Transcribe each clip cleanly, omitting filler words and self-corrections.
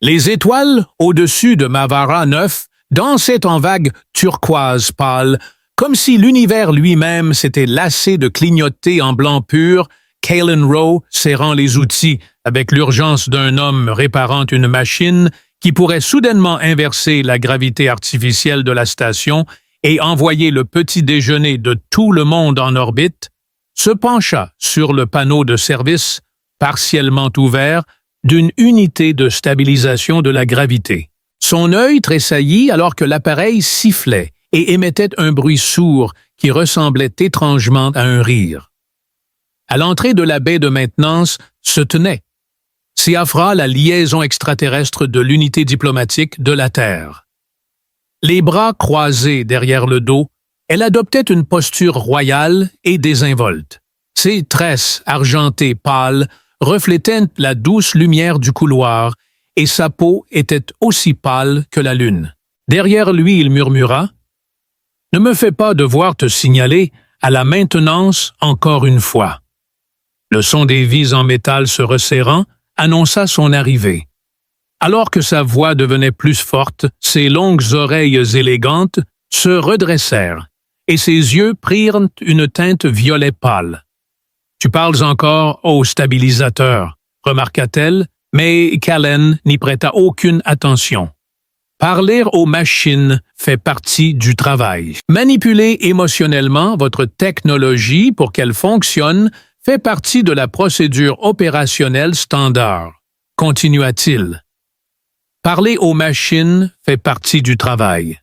Les étoiles au-dessus de Mavara 9 dansaient en vagues turquoise pâles, comme si l'univers lui-même s'était lassé de clignoter en blanc pur, Kalen Rowe serrant les outils avec l'urgence d'un homme réparant une machine qui pourrait soudainement inverser la gravité artificielle de la station et envoyer le petit déjeuner de tout le monde en orbite, se pencha sur le panneau de service, partiellement ouvert, d'une unité de stabilisation de la gravité. Son œil tressaillit alors que l'appareil sifflait et émettait un bruit sourd qui ressemblait étrangement à un rire. À l'entrée de la baie de maintenance se tenait Siafra, la liaison extraterrestre de l'unité diplomatique de la Terre. Les bras croisés derrière le dos, elle adoptait une posture royale et désinvolte. Ses tresses argentées pâles reflétaient la douce lumière du couloir et sa peau était aussi pâle que la lune. Derrière lui, il murmura « Ne me fais pas devoir te signaler à la maintenance encore une fois. » Le son des vis en métal se resserrant annonça son arrivée. Alors que sa voix devenait plus forte, ses longues oreilles élégantes se redressèrent et ses yeux prirent une teinte violet pâle. « Tu parles encore au stabilisateur, » remarqua-t-elle, mais Kalen n'y prêta aucune attention. Parler aux machines fait partie du travail. Manipuler émotionnellement votre technologie pour qu'elle fonctionne fait partie de la procédure opérationnelle standard, continua-t-il. Parler aux machines fait partie du travail.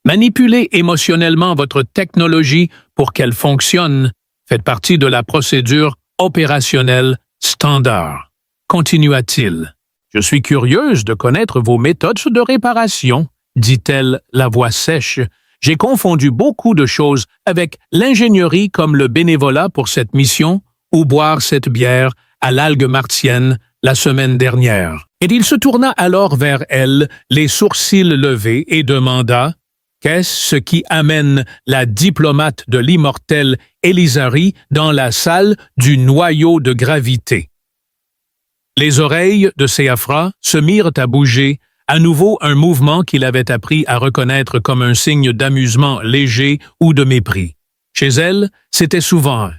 Manipuler émotionnellement votre technologie pour qu'elle fonctionne fait partie de la procédure opérationnelle standard, continua-t-il. Je suis curieuse de connaître vos méthodes de réparation, dit-elle, la voix sèche. J'ai confondu beaucoup de choses avec l'ingénierie comme le bénévolat pour cette mission ou boire cette bière à l'algue martienne la semaine dernière. Et il se tourna alors vers elle, les sourcils levés, et demanda « Qu'est-ce qui amène la diplomate de l'immortel Elisari dans la salle du noyau de gravité ?» Les oreilles de Siafra se mirent à bouger, à nouveau un mouvement qu'il avait appris à reconnaître comme un signe d'amusement léger ou de mépris. Chez elle, c'était souvent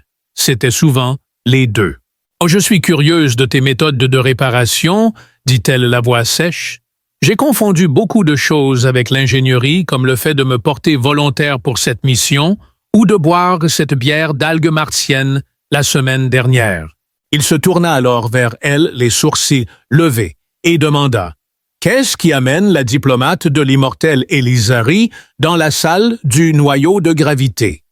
les deux. « Oh, je suis curieuse de tes méthodes de réparation, » dit-elle la voix sèche. « J'ai confondu beaucoup de choses avec l'ingénierie, comme le fait de me porter volontaire pour cette mission ou de boire cette bière d'algue martienne la semaine dernière. » Il se tourna alors vers elle, les sourcils levés, et demanda « Qu'est-ce qui amène la diplomate de l'immortel Elisari dans la salle du noyau de gravité ?»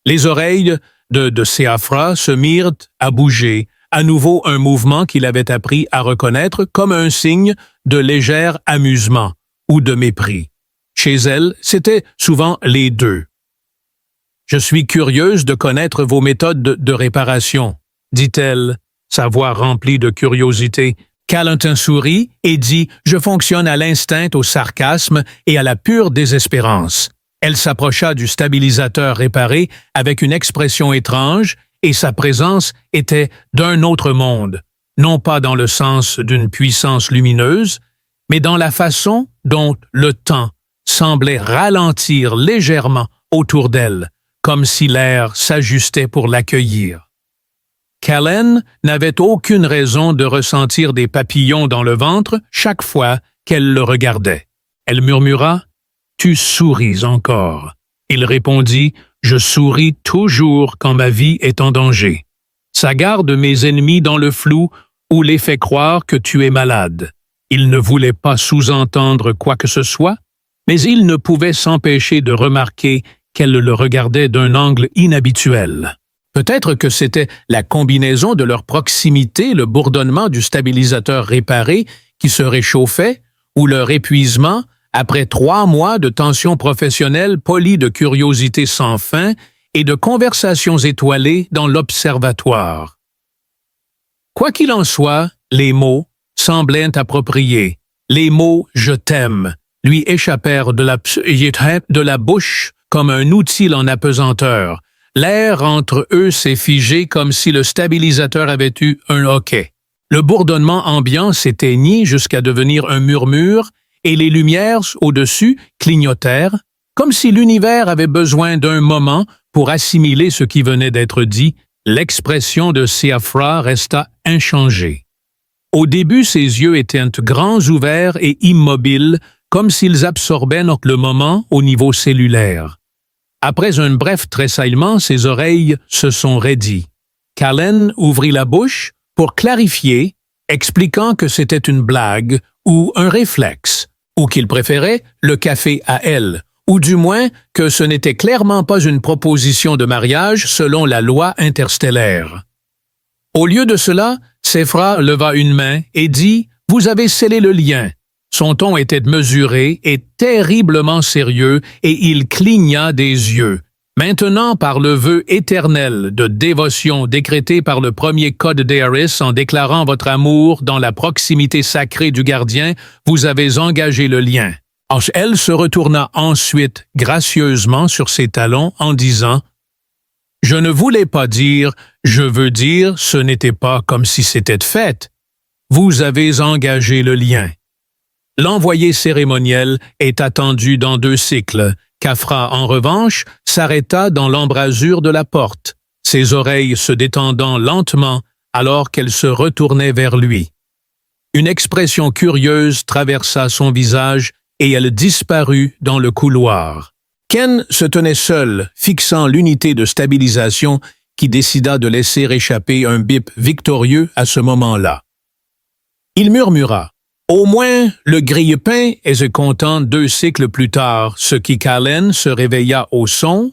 Les oreilles de Siafra se mirent à bouger, à nouveau un mouvement qu'il avait appris à reconnaître comme un signe de léger amusement ou de mépris. Chez elle, c'était souvent les deux. « Je suis curieuse de connaître vos méthodes de réparation, » dit-elle, sa voix remplie de curiosité. Calentin sourit et dit « Je fonctionne à l'instinct, au sarcasme et à la pure désespérance. » Elle s'approcha du stabilisateur réparé avec une expression étrange et sa présence était d'un autre monde, non pas dans le sens d'une puissance lumineuse, mais dans la façon dont le temps semblait ralentir légèrement autour d'elle, comme si l'air s'ajustait pour l'accueillir. Kalen n'avait aucune raison de ressentir des papillons dans le ventre chaque fois qu'elle le regardait. Elle murmura « Tu souris encore. » Il répondit « Je souris toujours quand ma vie est en danger. Ça garde mes ennemis dans le flou ou les fait croire que tu es malade. » Il ne voulait pas sous-entendre quoi que ce soit, mais il ne pouvait s'empêcher de remarquer qu'elle le regardait d'un angle inhabituel. Peut-être que c'était la combinaison de leur proximité, le bourdonnement du stabilisateur réparé qui se réchauffait, ou leur épuisement après 3 mois de tensions professionnelles polies de curiosité sans fin et de conversations étoilées dans l'observatoire. Quoi qu'il en soit, les mots semblaient appropriés. Les mots « je t'aime » lui échappèrent de la bouche comme un outil en apesanteur. L'air entre eux s'est figé comme si le stabilisateur avait eu un hoquet. Le bourdonnement ambiant s'éteignit jusqu'à devenir un murmure et les lumières au-dessus clignotèrent, comme si l'univers avait besoin d'un moment pour assimiler ce qui venait d'être dit. L'expression de Siofra resta inchangée. Au début, ses yeux étaient grands ouverts et immobiles, comme s'ils absorbaient le moment au niveau cellulaire. Après un bref tressaillement, ses oreilles se sont raidies. Callan ouvrit la bouche pour clarifier, expliquant que c'était une blague ou un réflexe, ou qu'il préférait le café à elle, ou du moins que ce n'était clairement pas une proposition de mariage selon la loi interstellaire. Au lieu de cela, Siofra leva une main et dit « Vous avez scellé le lien ». Son ton était mesuré et terriblement sérieux, et il cligna des yeux. Maintenant, par le vœu éternel de dévotion décrété par le premier code d'Eris en déclarant votre amour dans la proximité sacrée du gardien, vous avez engagé le lien. Elle se retourna ensuite gracieusement sur ses talons en disant « Je ne voulais pas dire, je veux dire, ce n'était pas comme si c'était fait. Vous avez engagé le lien. » L'envoyé cérémoniel est attendu dans 2 cycles. Khafra, en revanche, s'arrêta dans l'embrasure de la porte, ses oreilles se détendant lentement alors qu'elle se retournait vers lui. Une expression curieuse traversa son visage et elle disparut dans le couloir. Ken se tenait seul, fixant l'unité de stabilisation qui décida de laisser échapper un bip victorieux à ce moment-là. Il murmura. Au moins, le grille-pain est content 2 cycles plus tard, ce qui Callan se réveilla au son,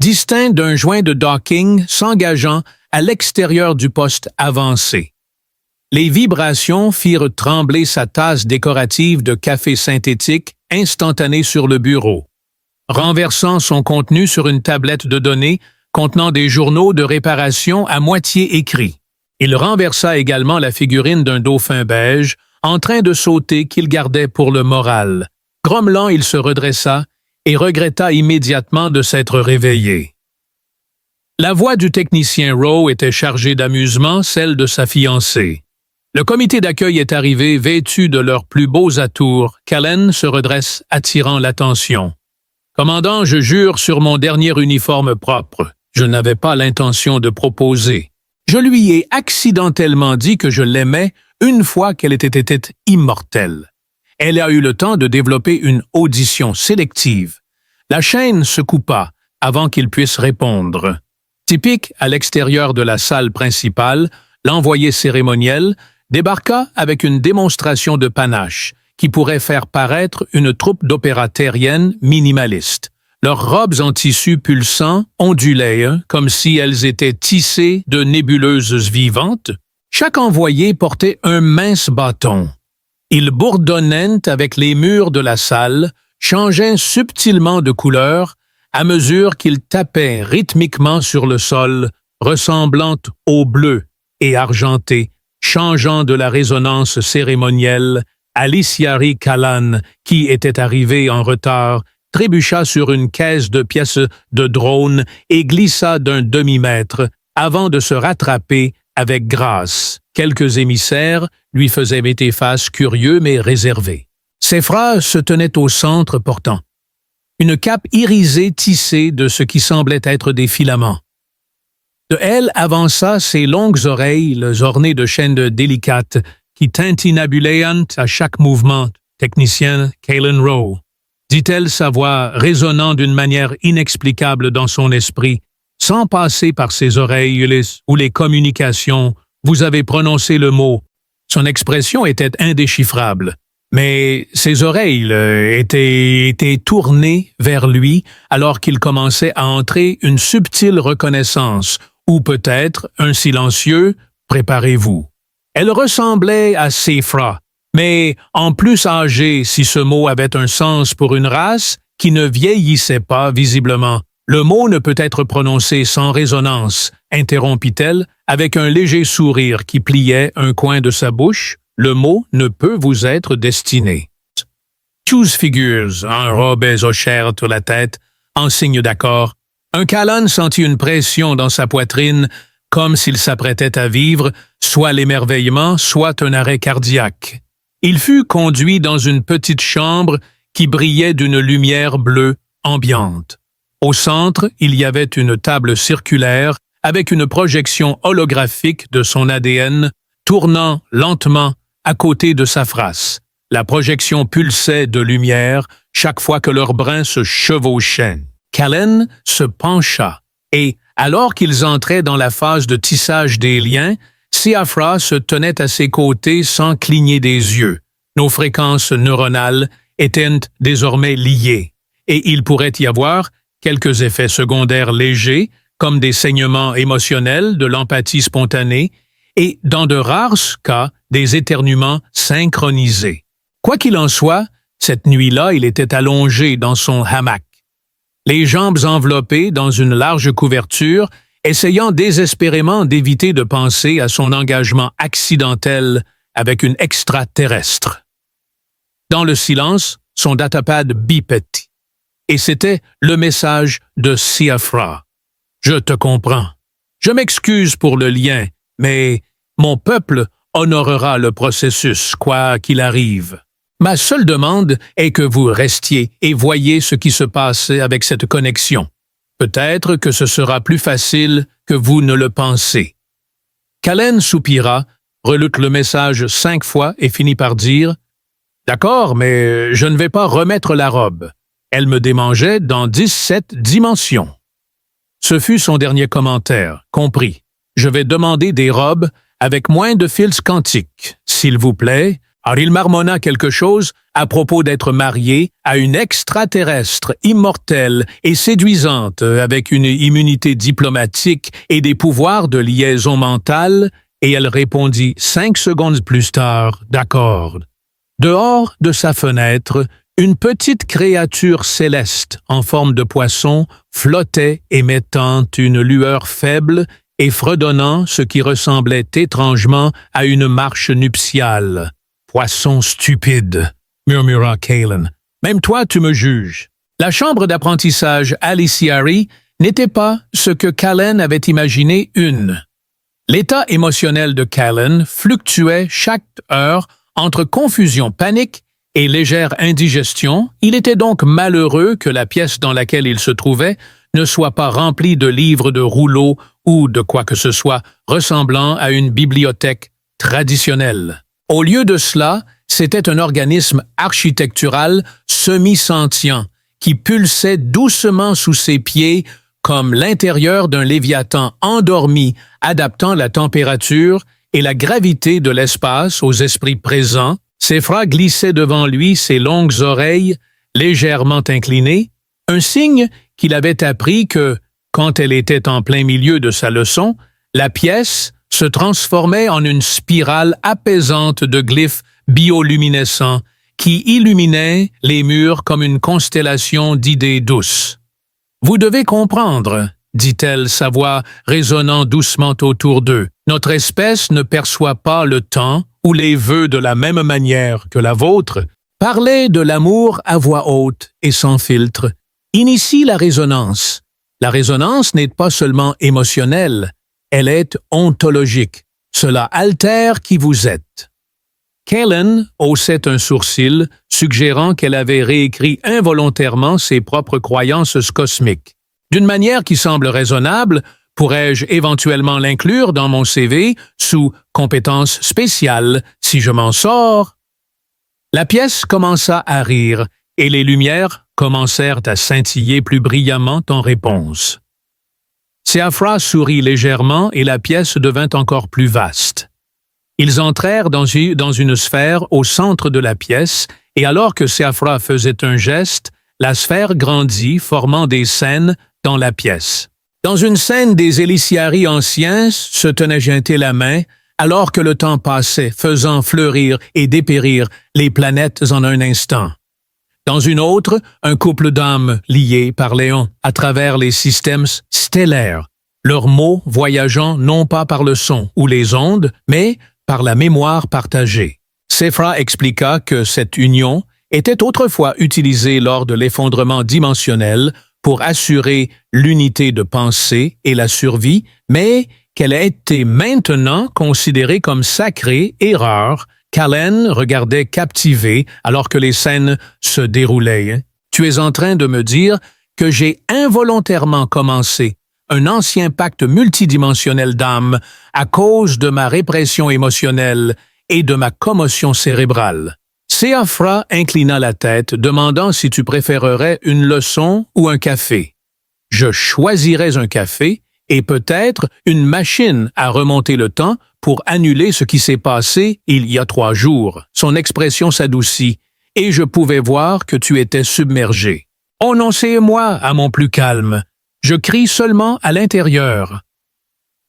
distinct d'un joint de docking s'engageant à l'extérieur du poste avancé. Les vibrations firent trembler sa tasse décorative de café synthétique instantanée sur le bureau, renversant son contenu sur une tablette de données contenant des journaux de réparation à moitié écrits. Il renversa également la figurine d'un dauphin beige en train de sauter qu'il gardait pour le moral. Grommelant, il se redressa et regretta immédiatement de s'être réveillé. La voix du technicien Rowe était chargée d'amusement, celle de sa fiancée. Le comité d'accueil est arrivé vêtu de leurs plus beaux atours. Callan se redresse, attirant l'attention. « Commandant, je jure sur mon dernier uniforme propre. Je n'avais pas l'intention de proposer. Je lui ai accidentellement dit que je l'aimais une fois qu'elle était immortelle. Elle a eu le temps de développer une audition sélective. La chaîne se coupa avant qu'il puisse répondre. Typique, à l'extérieur de la salle principale, l'envoyé cérémoniel débarqua avec une démonstration de panache qui pourrait faire paraître une troupe d'opéra terrienne minimaliste. Leurs robes en tissu pulsant ondulaient comme si elles étaient tissées de nébuleuses vivantes. Chaque envoyé portait un mince bâton. Ils bourdonnaient avec les murs de la salle, changeant subtilement de couleur à mesure qu'ils tapaient rythmiquement sur le sol, ressemblant au bleu et argenté, changeant de la résonance cérémonielle. Aliciari Callan, qui était arrivé en retard, trébucha sur une caisse de pièces de drone et glissa d'un demi-mètre avant de se rattraper avec grâce. Quelques émissaires lui faisaient face curieux mais réservés. Siofra se tenait au centre portant une cape irisée tissée de ce qui semblait être des filaments. De elle avança ses longues oreilles ornées de chaînes délicates qui tintinabulaient à chaque mouvement. Technicien Callan Rowe, dit-elle, sa voix résonnant d'une manière inexplicable dans son esprit, sans passer par ses oreilles ou les communications. Vous avez prononcé le mot. Son expression était indéchiffrable, mais ses oreilles étaient tournées vers lui alors qu'il commençait à entrer une subtile reconnaissance, ou peut-être un silencieux « Préparez-vous ». Elle ressemblait à Siofra, mais en plus âgée si ce mot avait un sens pour une race qui ne vieillissait pas visiblement. Le mot ne peut être prononcé sans résonance, interrompit-elle avec un léger sourire qui pliait un coin de sa bouche. Le mot ne peut vous être destiné. Choose figures, un Robes hochèrent la tête, en signe d'accord. Un Callan sentit une pression dans sa poitrine, comme s'il s'apprêtait à vivre soit l'émerveillement, soit un arrêt cardiaque. Il fut conduit dans une petite chambre qui brillait d'une lumière bleue ambiante. Au centre, il y avait une table circulaire avec une projection holographique de son ADN tournant lentement à côté de sa face. La projection pulsait de lumière chaque fois que leurs brins se chevauchaient. Callen se pencha et, alors qu'ils entraient dans la phase de tissage des liens, Siafra se tenait à ses côtés sans cligner des yeux. Nos fréquences neuronales étaient désormais liées, et il pourrait y avoir quelques effets secondaires légers, comme des saignements émotionnels, de l'empathie spontanée, et, dans de rares cas, des éternuements synchronisés. Quoi qu'il en soit, cette nuit-là, il était allongé dans son hamac, les jambes enveloppées dans une large couverture, essayant désespérément d'éviter de penser à son engagement accidentel avec une extraterrestre. Dans le silence, son datapad bipait, et c'était le message de Siafra. « Je te comprends. Je m'excuse pour le lien, mais mon peuple honorera le processus, quoi qu'il arrive. Ma seule demande est que vous restiez et voyez ce qui se passe avec cette connexion. Peut-être que ce sera plus facile que vous ne le pensez. » Callen soupira, relut le message 5 fois et finit par dire « D'accord, mais je ne vais pas remettre la robe. Elle me démangeait dans 17 dimensions. » Ce fut son dernier commentaire, compris. « Je vais demander des robes avec moins de fils quantiques, s'il vous plaît. » Alors il marmonna quelque chose à propos d'être marié à une extraterrestre immortelle et séduisante avec une immunité diplomatique et des pouvoirs de liaison mentale, et elle répondit 5 secondes plus tard, d'accord. Dehors de sa fenêtre, une petite créature céleste en forme de poisson flottait émettant une lueur faible et fredonnant ce qui ressemblait étrangement à une marche nuptiale. « Poisson stupide », murmura Callen. « Même toi, tu me juges. » La chambre d'apprentissage Aliciari n'était pas ce que Callen avait imaginé une. L'état émotionnel de Callen fluctuait chaque heure entre confusion, panique et légère indigestion. Il était donc malheureux que la pièce dans laquelle il se trouvait ne soit pas remplie de livres de rouleaux ou de quoi que ce soit ressemblant à une bibliothèque traditionnelle. Au lieu de cela, c'était un organisme architectural semi-sentient qui pulsait doucement sous ses pieds comme l'intérieur d'un léviathan endormi, adaptant la température et la gravité de l'espace aux esprits présents. Siafra glissait devant lui ses longues oreilles légèrement inclinées, un signe qu'il avait appris que, quand elle était en plein milieu de sa leçon, la pièce se transformait en une spirale apaisante de glyphes bioluminescents qui illuminaient les murs comme une constellation d'idées douces. « Vous devez comprendre, » dit-elle, sa voix résonnant doucement autour d'eux. « Notre espèce ne perçoit pas le temps ou les vœux de la même manière que la vôtre. Parlez de l'amour à voix haute et sans filtre. Initie la résonance. La résonance n'est pas seulement émotionnelle, elle est ontologique. Cela altère qui vous êtes. » Callen haussait un sourcil, suggérant qu'elle avait réécrit involontairement ses propres croyances cosmiques. D'une manière qui semble raisonnable, pourrais-je éventuellement l'inclure dans mon CV sous « compétences spéciales » si je m'en sors? La pièce commença à rire, et les lumières commencèrent à scintiller plus brillamment en réponse. Siafra sourit légèrement et la pièce devint encore plus vaste. Ils entrèrent dans une sphère au centre de la pièce, et alors que Siafra faisait un geste, la sphère grandit, formant des scènes dans la pièce. Dans une scène des Eliciari anciens se tenaient jointés la main, alors que le temps passait, faisant fleurir et dépérir les planètes en un instant. Dans une autre, un couple d'âmes liés par Léon à travers les systèmes stellaires, leurs mots voyageant non pas par le son ou les ondes, mais par la mémoire partagée. Siafra expliqua que cette union était autrefois utilisée lors de l'effondrement dimensionnel pour assurer l'unité de pensée et la survie, mais qu'elle était maintenant considérée comme sacrée et rare, Callen regardait captivé alors que les scènes se déroulaient. Tu es en train de me dire que j'ai involontairement commencé un ancien pacte multidimensionnel d'âme à cause de ma répression émotionnelle et de ma commotion cérébrale. Séaphra inclina la tête, demandant si tu préférerais une leçon ou un café. Je choisirais un café et peut-être une machine à remonter le temps pour annuler ce qui s'est passé il y a 3 jours. Son expression s'adoucit, et je pouvais voir que tu étais submergé. Oh non, c'est moi, à mon plus calme. Je crie seulement à l'intérieur.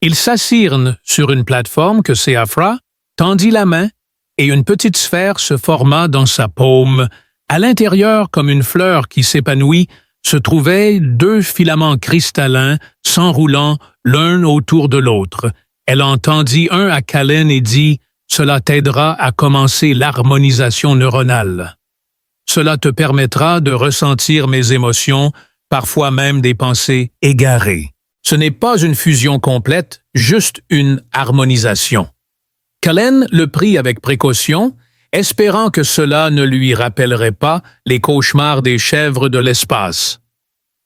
Il s'assirne sur une plateforme que Séaphra tendit la main et une petite sphère se forma dans sa paume. À l'intérieur, comme une fleur qui s'épanouit, se trouvaient 2 filaments cristallins s'enroulant l'un autour de l'autre. Elle en tendit un à Callen et dit « Cela t'aidera à commencer l'harmonisation neuronale. Cela te permettra de ressentir mes émotions, parfois même des pensées égarées. Ce n'est pas une fusion complète, juste une harmonisation. » Callen le prit avec précaution, espérant que cela ne lui rappellerait pas les cauchemars des chèvres de l'espace.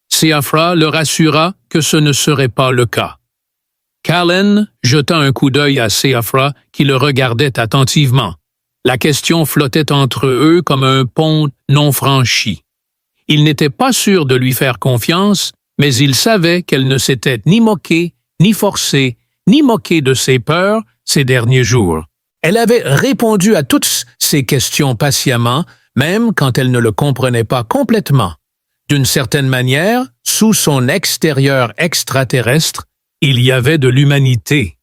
Séaphra le rassura que ce ne serait pas le cas. Callen jeta un coup d'œil à Séaphra qui le regardait attentivement. La question flottait entre eux comme un pont non franchi. Il n'était pas sûr de lui faire confiance, mais il savait qu'elle ne s'était ni moquée, ni forcée, ni moquée de ses peurs ces derniers jours. Elle avait répondu à toutes ces questions patiemment, même quand elle ne le comprenait pas complètement. D'une certaine manière, sous son extérieur extraterrestre, il y avait de l'humanité.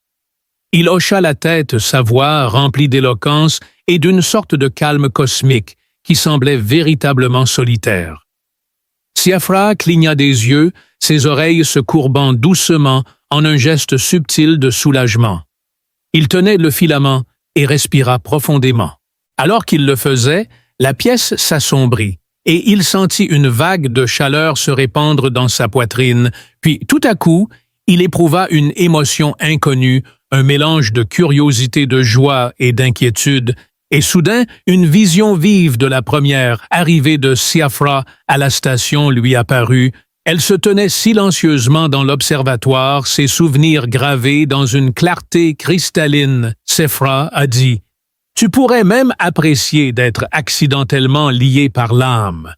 Il hocha la tête, sa voix remplie d'éloquence et d'une sorte de calme cosmique qui semblait véritablement solitaire. Séaphra cligna des yeux, ses oreilles se courbant doucement en un geste subtil de soulagement. Il tenait le filament et respira profondément. Alors qu'il le faisait, la pièce s'assombrit et il sentit une vague de chaleur se répandre dans sa poitrine, puis tout à coup, il éprouva une émotion inconnue, un mélange de curiosité, de joie et d'inquiétude, et soudain, une vision vive de la première arrivée de Séaphra à la station lui apparut. Elle se tenait silencieusement dans l'observatoire, ses souvenirs gravés dans une clarté cristalline. Séaphra a dit « Tu pourrais même apprécier d'être accidentellement lié par l'âme. »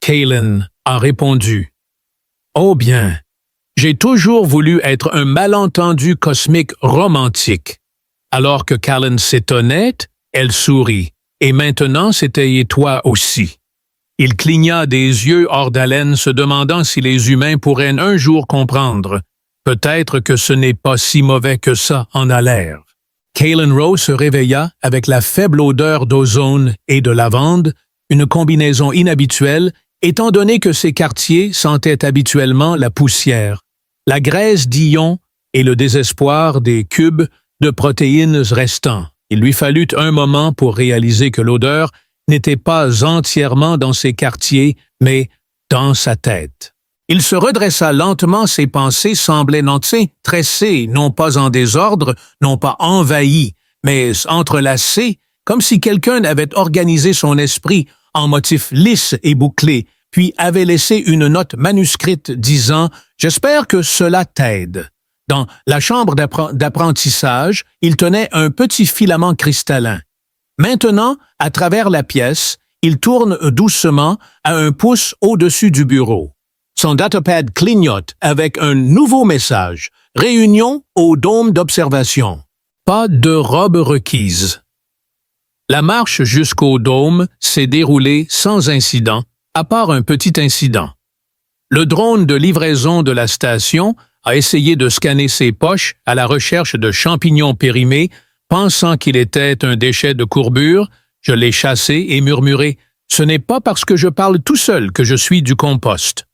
Callen a répondu « Oh bien, j'ai toujours voulu être un malentendu cosmique romantique. » Alors que Callen s'étonnait, elle sourit. « Et maintenant, c'était toi aussi. » Il cligna des yeux hors d'haleine, se demandant si les humains pourraient un jour comprendre. Peut-être que ce n'est pas si mauvais que ça en a l'air. Callen Rowe se réveilla avec la faible odeur d'ozone et de lavande, une combinaison inhabituelle, étant donné que ces quartiers sentaient habituellement la poussière, la graisse d'ions et le désespoir des cubes de protéines restants. Il lui fallut un moment pour réaliser que l'odeur n'était pas entièrement dans ses quartiers, mais dans sa tête. Il se redressa lentement, ses pensées semblaient tressées, non pas en désordre, non pas envahies, mais entrelacées, comme si quelqu'un avait organisé son esprit en motifs lisses et bouclés, puis avait laissé une note manuscrite disant « J'espère que cela t'aide ». Dans la chambre d'apprentissage, il tenait un petit filament cristallin. Maintenant, à travers la pièce, il tourne doucement à 1 pouce au-dessus du bureau. Son datapad clignote avec un nouveau message. Réunion au dôme d'observation. Pas de robe requise. La marche jusqu'au dôme s'est déroulée sans incident, à part un petit incident. Le drone de livraison de la station a essayé de scanner ses poches à la recherche de champignons périmés, pensant qu'il était un déchet de courbure. Je l'ai chassé et murmuré « Ce n'est pas parce que je parle tout seul que je suis du compost. »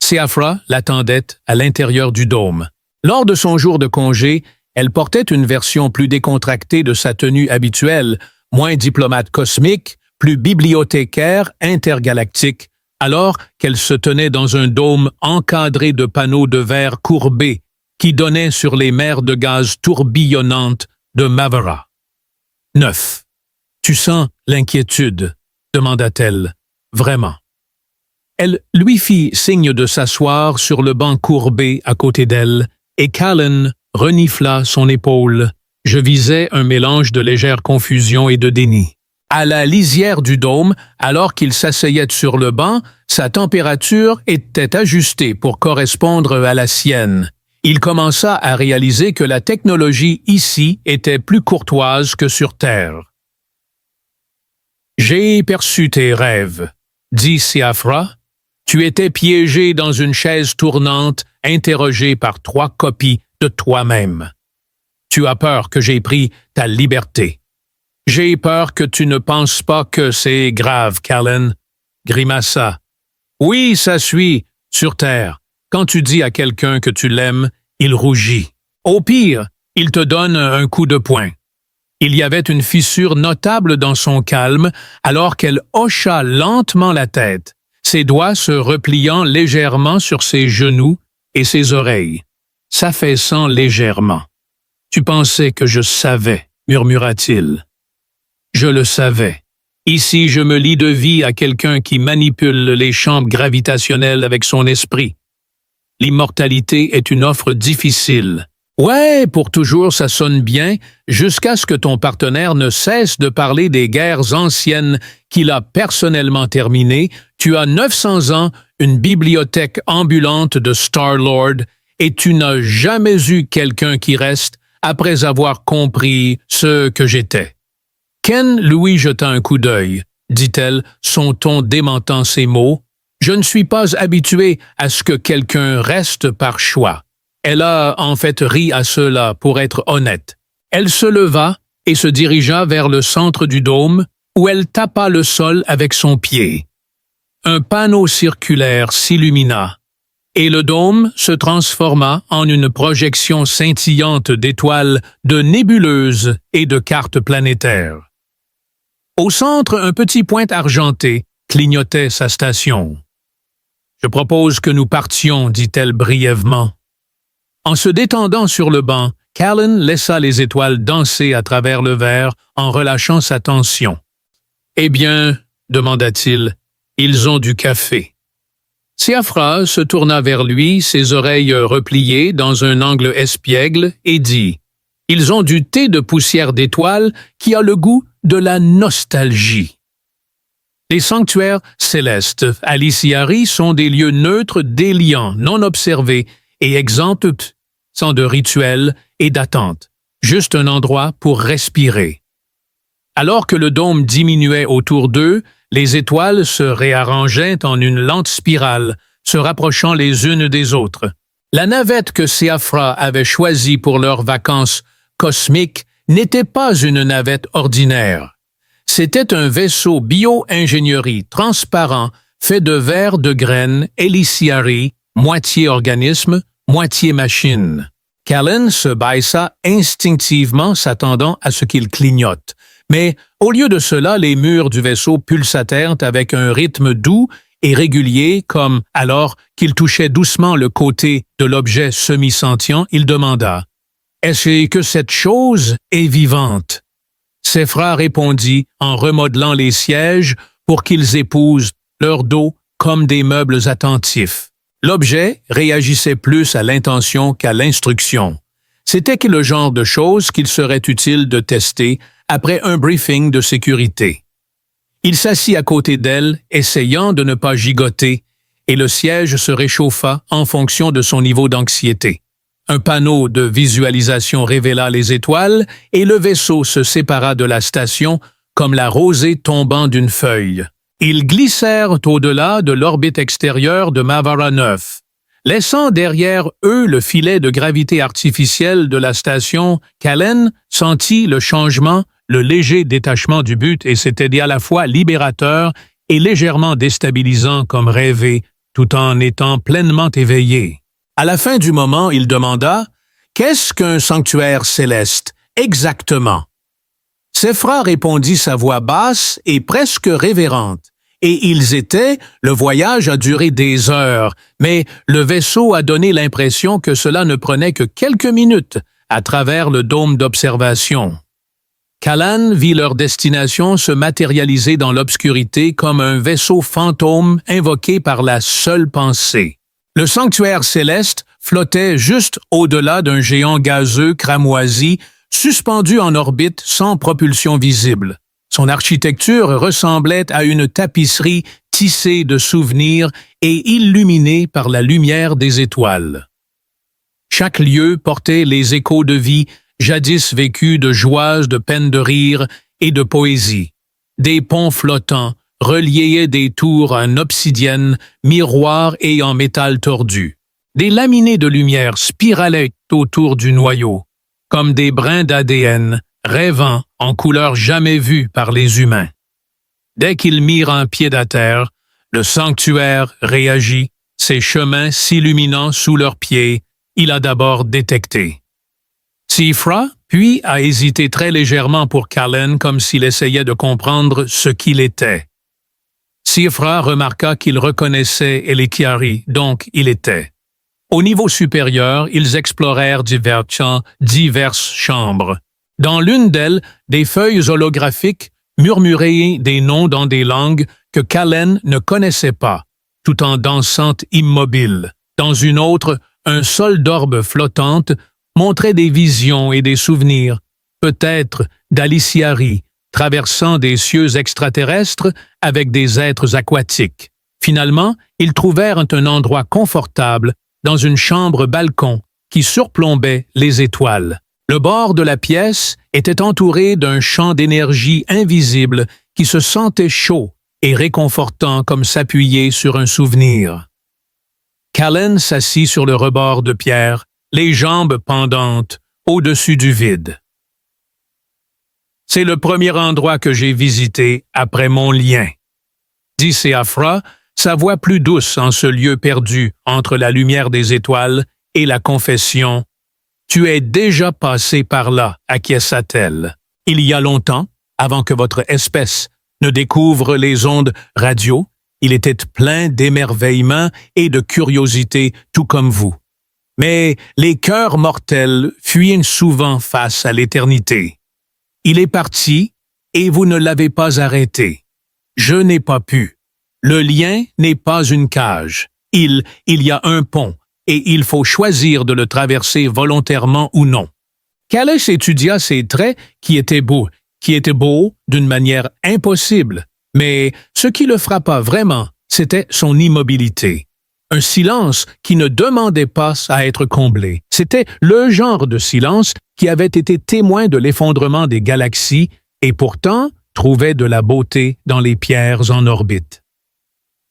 Séaphra l'attendait à l'intérieur du dôme. Lors de son jour de congé, elle portait une version plus décontractée de sa tenue habituelle, moins diplomate cosmique, plus bibliothécaire intergalactique, alors qu'elle se tenait dans un dôme encadré de panneaux de verre courbés qui donnait sur les mers de gaz tourbillonnantes de Mavara. 9. Tu sens l'inquiétude, demanda-t-elle. Vraiment. Elle lui fit signe de s'asseoir sur le banc courbé à côté d'elle, et Callan renifla son épaule. Je visais un mélange de légère confusion et de déni. À la lisière du dôme, alors qu'il s'asseyait sur le banc, sa température était ajustée pour correspondre à la sienne. Il commença à réaliser que la technologie ici était plus courtoise que sur Terre. « J'ai perçu tes rêves, » dit Siafra. « Tu étais piégé dans une chaise tournante, interrogé par 3 copies de toi-même. Tu as peur que j'aie pris ta liberté. J'ai peur que tu ne penses pas que c'est grave, Callan. » Grimaça. « Oui, ça suit, sur Terre. Quand tu dis à quelqu'un que tu l'aimes, il rougit. Au pire, il te donne un coup de poing. » Il y avait une fissure notable dans son calme, alors qu'elle hocha lentement la tête, ses doigts se repliant légèrement sur ses genoux et ses oreilles, s'affaissant légèrement. « Tu pensais que je savais, » murmura-t-il. « Je le savais. Ici, je me lie de vie à quelqu'un qui manipule les champs gravitationnels avec son esprit. L'immortalité est une offre difficile. Ouais, pour toujours ça sonne bien, jusqu'à ce que ton partenaire ne cesse de parler des guerres anciennes qu'il a personnellement terminées. Tu as 900 ans, une bibliothèque ambulante de Star-Lord, et tu n'as jamais eu quelqu'un qui reste après avoir compris ce que j'étais. » Ken lui jeta un coup d'œil, dit-elle, son ton démentant ses mots. « Je ne suis pas habitué à ce que quelqu'un reste par choix. » Elle a en fait ri à cela, pour être honnête. Elle se leva et se dirigea vers le centre du dôme, où elle tapa le sol avec son pied. Un panneau circulaire s'illumina, et le dôme se transforma en une projection scintillante d'étoiles, de nébuleuses et de cartes planétaires. Au centre, un petit point argenté clignotait sa station. « Je propose que nous partions, » dit-elle brièvement. En se détendant sur le banc, Callan laissa les étoiles danser à travers le verre en relâchant sa tension. « Eh bien, » demanda-t-il, « ils ont du café. » Siafra se tourna vers lui, ses oreilles repliées dans un angle espiègle, et dit « Ils ont du thé de poussière d'étoiles qui a le goût de la nostalgie. » Les sanctuaires célestes à l'Iciari sont des lieux neutres, déliants, non observés et exempts sans de rituels et d'attente, juste un endroit pour respirer. Alors que le dôme diminuait autour d'eux, les étoiles se réarrangeaient en une lente spirale, se rapprochant les unes des autres. La navette que Siafra avait choisie pour leurs vacances cosmiques n'était pas une navette ordinaire. C'était un vaisseau bio-ingénierie transparent fait de verre de graines Eliciari, moitié organisme, moitié machine. Callan se baissa instinctivement, s'attendant à ce qu'il clignote. Mais au lieu de cela, les murs du vaisseau pulsatèrent avec un rythme doux et régulier, comme, alors qu'il touchait doucement le côté de l'objet semi-sentient, il demanda « Est-ce que cette chose est vivante? » Siafra répondit en remodelant les sièges pour qu'ils épousent leur dos comme des meubles attentifs. L'objet réagissait plus à l'intention qu'à l'instruction. C'était le genre de choses qu'il serait utile de tester après un briefing de sécurité. Il s'assit à côté d'elle, essayant de ne pas gigoter, et le siège se réchauffa en fonction de son niveau d'anxiété. Un panneau de visualisation révéla les étoiles et le vaisseau se sépara de la station comme la rosée tombant d'une feuille. Ils glissèrent au-delà de l'orbite extérieure de Mavara 9. Laissant derrière eux le filet de gravité artificielle de la station, Callan sentit le changement, le léger détachement du but, et c'était à la fois libérateur et légèrement déstabilisant comme rêver, tout en étant pleinement éveillé. À la fin du moment, il demanda « Qu'est-ce qu'un sanctuaire céleste, exactement ?» Siafra répondit sa voix basse et presque révérente. et ils étaient, le voyage a duré des heures, mais le vaisseau a donné l'impression que cela ne prenait que quelques minutes à travers le dôme d'observation. Callan vit leur destination se matérialiser dans l'obscurité comme un vaisseau fantôme invoqué par la seule pensée. Le sanctuaire céleste flottait juste au-delà d'un géant gazeux cramoisi, suspendu en orbite sans propulsion visible. Son architecture ressemblait à une tapisserie tissée de souvenirs et illuminée par la lumière des étoiles. Chaque lieu portait les échos de vie jadis vécus, de joie, de peine, de rire et de poésie. Des ponts flottants reliaient des tours en obsidienne, miroirs et en métal tordu. Des laminés de lumière spiralaient autour du noyau, comme des brins d'ADN, rêvant en couleurs jamais vues par les humains. Dès qu'ils mirent un pied à terre, le sanctuaire réagit, ses chemins s'illuminant sous leurs pieds, il a d'abord détecté. Siofra, puis, a hésité très légèrement pour Callan comme s'il essayait de comprendre ce qu'il était. Siofra remarqua qu'il reconnaissait Elikiari, donc il était. Au niveau supérieur, ils explorèrent diverses chambres. Dans l'une d'elles, des feuilles holographiques murmuraient des noms dans des langues que Callan ne connaissait pas, tout en dansant immobile. Dans une autre, un sol d'orbe flottante montrait des visions et des souvenirs, peut-être d'Aliciari, traversant des cieux extraterrestres avec des êtres aquatiques. Finalement, ils trouvèrent un endroit confortable dans une chambre-balcon qui surplombait les étoiles. Le bord de la pièce était entouré d'un champ d'énergie invisible qui se sentait chaud et réconfortant comme s'appuyer sur un souvenir. Callan s'assit sur le rebord de pierre, les jambes pendantes, au-dessus du vide. C'est le premier endroit que j'ai visité après mon lien, dit Siofra, sa voix plus douce en ce lieu perdu entre la lumière des étoiles et la confession. Tu es déjà passé par là, acquiesça-t-elle. Il y a longtemps, avant que votre espèce ne découvre les ondes radio, il était plein d'émerveillement et de curiosité, tout comme vous. Mais les cœurs mortels fuient souvent face à l'éternité. Il est parti et vous ne l'avez pas arrêté. Je n'ai pas pu. Le lien n'est pas une cage. Il y a un pont et il faut choisir de le traverser volontairement ou non. Callan étudia ses traits qui étaient beaux d'une manière impossible, mais ce qui le frappa vraiment, c'était son immobilité. Un silence qui ne demandait pas à être comblé. C'était le genre de silence qui avait été témoin de l'effondrement des galaxies et pourtant trouvait de la beauté dans les pierres en orbite.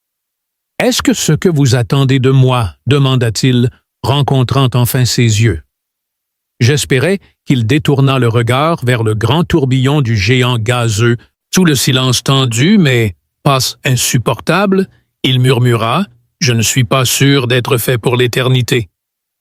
« Est-ce que ce que vous attendez de moi? » demanda-t-il, rencontrant enfin ses yeux. J'espérais qu'il détournât le regard vers le grand tourbillon du géant gazeux. Sous le silence tendu, mais pas insupportable, il murmura « Je ne suis pas sûr d'être fait pour l'éternité.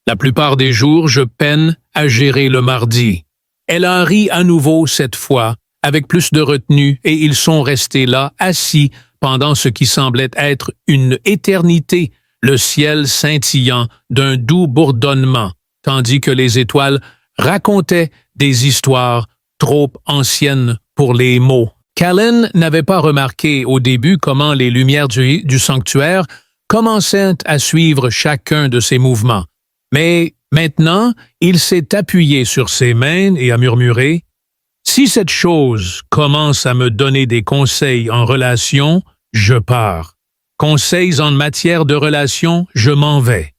La plupart des jours, je peine à gérer le mardi. » Elle en rit à nouveau cette fois, avec plus de retenue, et ils sont restés là, assis, pendant ce qui semblait être une éternité, le ciel scintillant d'un doux bourdonnement, tandis que les étoiles racontaient des histoires trop anciennes pour les mots. Callan n'avait pas remarqué au début comment les lumières du sanctuaire commençaient à suivre chacun de ses mouvements. Mais maintenant, il s'est appuyé sur ses mains et a murmuré « Si cette chose commence à me donner des conseils en relation, je pars. Conseils en matière de relation, je m'en vais. »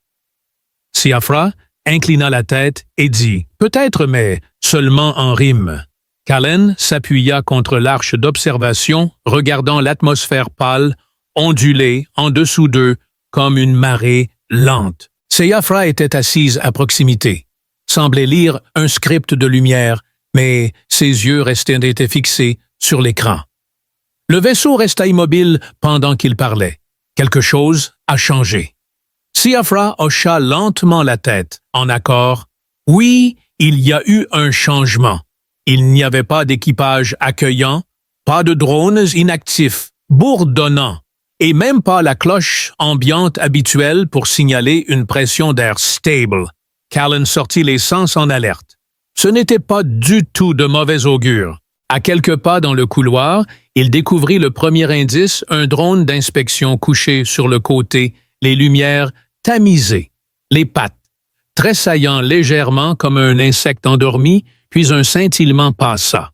Siofra inclina la tête et dit « Peut-être, mais seulement en rime. » Callan s'appuya contre l'arche d'observation, regardant l'atmosphère pâle, ondulée en dessous d'eux comme une marée lente. Siofra était assise à proximité, semblait lire un script de lumière, mais ses yeux restaient fixés sur l'écran. Le vaisseau resta immobile pendant qu'il parlait. Quelque chose a changé. Siofra hocha lentement la tête, en accord. Oui, il y a eu un changement. Il n'y avait pas d'équipage accueillant, pas de drones inactifs, bourdonnant, et même pas la cloche ambiante habituelle pour signaler une pression d'air stable. Callan sortit les sens en alerte. Ce n'était pas du tout de mauvais augure. À quelques pas dans le couloir, il découvrit le premier indice, un drone d'inspection couché sur le côté, les lumières tamisées, les pattes, tressaillant légèrement comme un insecte endormi, puis un scintillement passa.